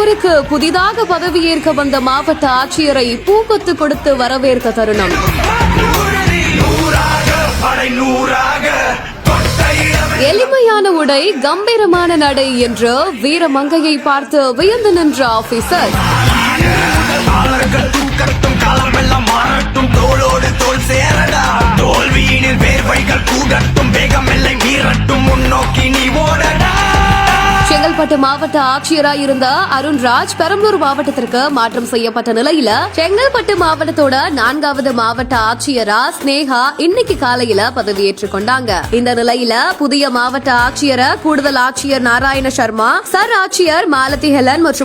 ஊருக்கு புதிதாக பதவியேற்க வந்த மாவட்ட ஆட்சியரை பூக்கொத்து கொடுத்து வரவேற்க தருணம். எளிமையான உடை, கம்பீரமான நடை என்று வீரமங்கையை பார்த்து வியந்து நின்ற ஆபீசர். செங்கல்பட்டு மாவட்ட ஆட்சியராக இருந்த அருண்ராஜ் பெரம்பலூர் மாவட்டத்திற்கு மாற்றம் செய்யப்பட்ட நிலையில செங்கல்பட்டு மாவட்டத்தோட 4வது மாவட்ட ஆட்சியரா ஸ்னேகா இன்னைக்கு காலையில பதவியேற்றுக் கொண்டாங்க. இந்த நிலையில புதிய மாவட்ட ஆட்சியரை கூடுதல் ஆட்சியர் நாராயண சர்மா, சர் ஆட்சியர் மாலதி ஹெலன் மற்றும்